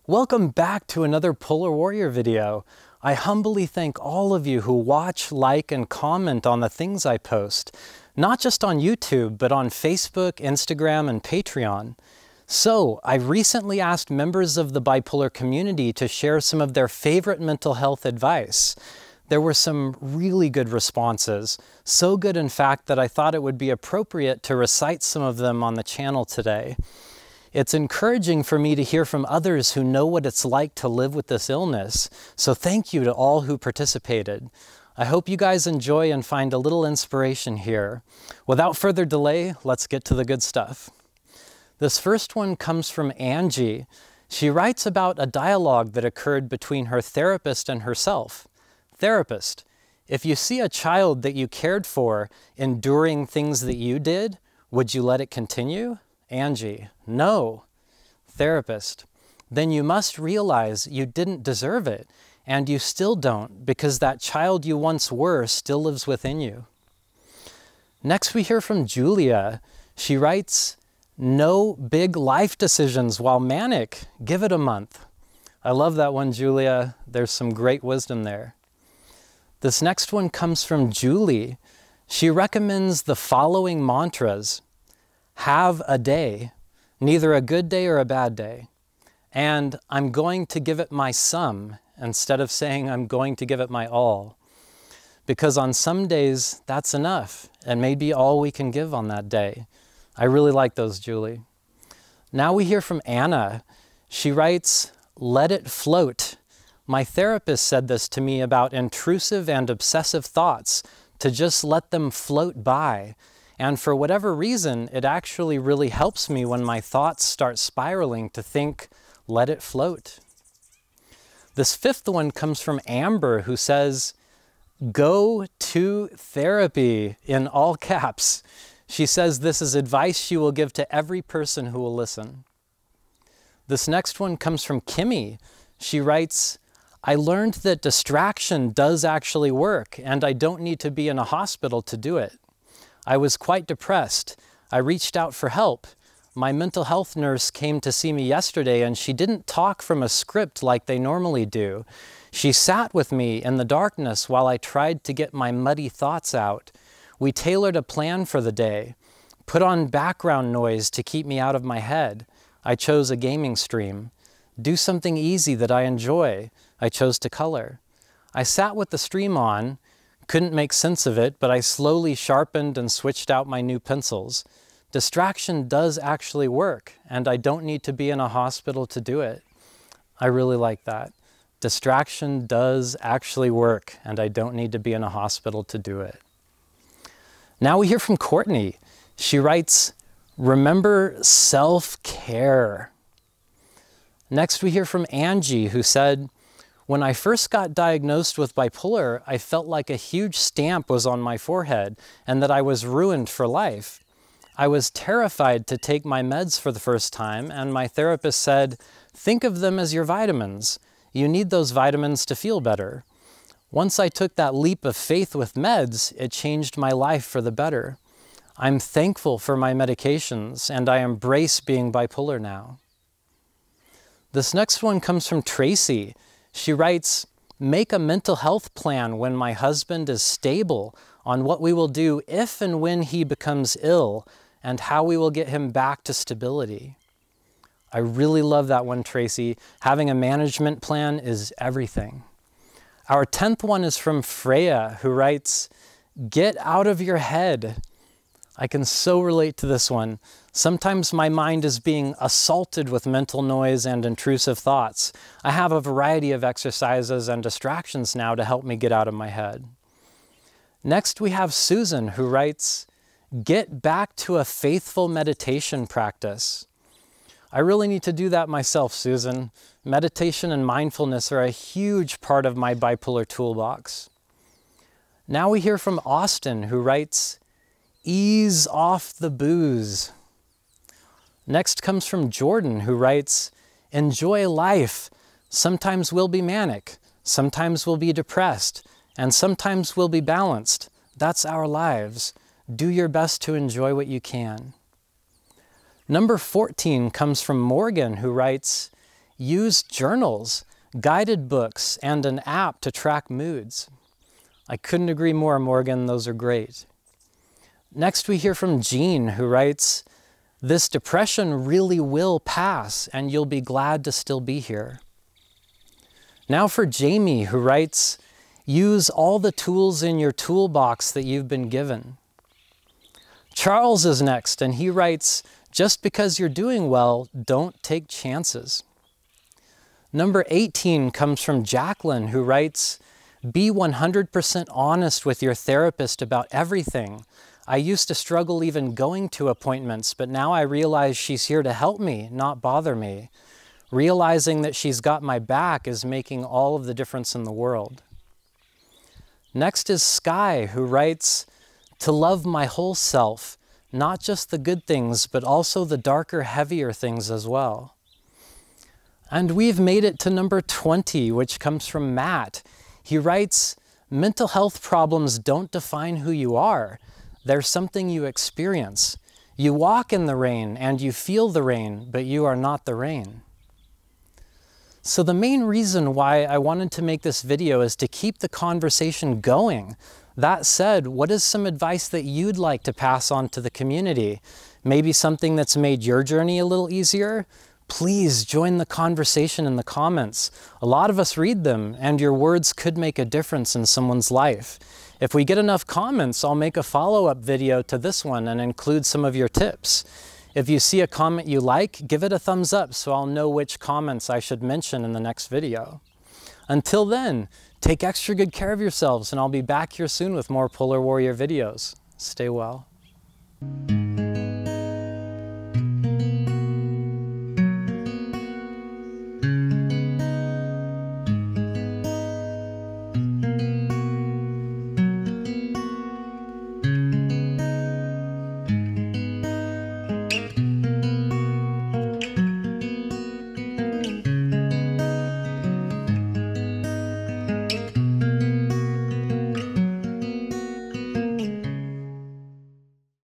Welcome back to another Polar Warrior video. I humbly thank all of you who watch, like, and comment on the things I post, not just on YouTube, but on Facebook, Instagram, and Patreon. So, I recently asked members of the bipolar community to share some of their favorite mental health advice. There were some really good responses, so good in fact that I thought it would be appropriate to recite some of them on the channel today. It's encouraging for me to hear from others who know what it's like to live with this illness, so thank you to all who participated. I hope you guys enjoy and find a little inspiration here. Without further delay, let's get to the good stuff. This first one comes from Angie. She writes about a dialogue that occurred between her therapist and herself. Therapist, if you see a child that you cared for enduring things that you did, would you let it continue? Angie, no. Therapist, then you must realize you didn't deserve it, and you still don't, because that child you once were still lives within you. Next we hear from Julia. She writes, no big life decisions while manic. Give it a month. I love that one, Julia. There's some great wisdom there. This next one comes from Julie. She recommends the following mantras. Have a day, neither a good day or a bad day. And I'm going to give it my some, instead of saying I'm going to give it my all. Because on some days, that's enough, and maybe all we can give on that day. I really like those, Julie. Now we hear from Anna. She writes, let it float. My therapist said this to me about intrusive and obsessive thoughts, to just let them float by. And for whatever reason, it actually really helps me when my thoughts start spiraling to think, let it float. This fifth one comes from Amber, who says, go to therapy, in all caps. She says this is advice she will give to every person who will listen. This next one comes from Kimmy. She writes, I learned that distraction does actually work, and I don't need to be in a hospital to do it. I was quite depressed. I reached out for help. My mental health nurse came to see me yesterday, and she didn't talk from a script like they normally do. She sat with me in the darkness while I tried to get my muddy thoughts out. We tailored a plan for the day, put on background noise to keep me out of my head. I chose a gaming stream. Do something easy that I enjoy. I chose to color. I sat with the stream on, couldn't make sense of it, but I slowly sharpened and switched out my new pencils. Distraction does actually work, and I don't need to be in a hospital to do it. I really like that. Distraction does actually work, and I don't need to be in a hospital to do it. Now we hear from Courtney. She writes, remember self-care. Next we hear from Angie, who said, when I first got diagnosed with bipolar, I felt like a huge stamp was on my forehead and that I was ruined for life. I was terrified to take my meds for the first time, and my therapist said, think of them as your vitamins. You need those vitamins to feel better. Once I took that leap of faith with meds, it changed my life for the better. I'm thankful for my medications, and I embrace being bipolar now. This next one comes from Tracy. She writes, make a mental health plan when my husband is stable on what we will do if and when he becomes ill and how we will get him back to stability. I really love that one, Tracy. Having a management plan is everything. Our 10th one is from Freya, who writes, get out of your head. I can so relate to this one. Sometimes my mind is being assaulted with mental noise and intrusive thoughts. I have a variety of exercises and distractions now to help me get out of my head. Next we have Susan, who writes, get back to a faithful meditation practice. I really need to do that myself, Susan. Meditation and mindfulness are a huge part of my bipolar toolbox. Now we hear from Austin, who writes, ease off the booze. Next comes from Jordan, who writes, enjoy life. Sometimes we'll be manic, sometimes we'll be depressed, and sometimes we'll be balanced. That's our lives. Do your best to enjoy what you can. Number 14 comes from Morgan, who writes, use journals, guided books, and an app to track moods. I couldn't agree more, Morgan. Those are great. Next, we hear from Jean, who writes, "This depression really will pass, and you'll be glad to still be here." Now for Jamie, who writes, "Use all the tools in your toolbox that you've been given." Charles is next, and he writes, "Just because you're doing well, don't take chances." Number 18 comes from Jacqueline, who writes, "Be 100% honest with your therapist about everything. I used to struggle even going to appointments, but now I realize she's here to help me, not bother me. Realizing that she's got my back is making all of the difference in the world." Next is Sky, who writes, "To love my whole self, not just the good things, but also the darker, heavier things as well." And we've made it to number 20, which comes from Matt. He writes, "Mental health problems don't define who you are. They're something you experience. You walk in the rain and you feel the rain, but you are not the rain." So the main reason why I wanted to make this video is to keep the conversation going. That said, what is some advice that you'd like to pass on to the community? Maybe something that's made your journey a little easier? Please join the conversation in the comments. A lot of us read them, and your words could make a difference in someone's life. If we get enough comments, I'll make a follow-up video to this one and include some of your tips. If you see a comment you like, give it a thumbs up so I'll know which comments I should mention in the next video. Until then, take extra good care of yourselves, and I'll be back here soon with more Polar Warrior videos. Stay well.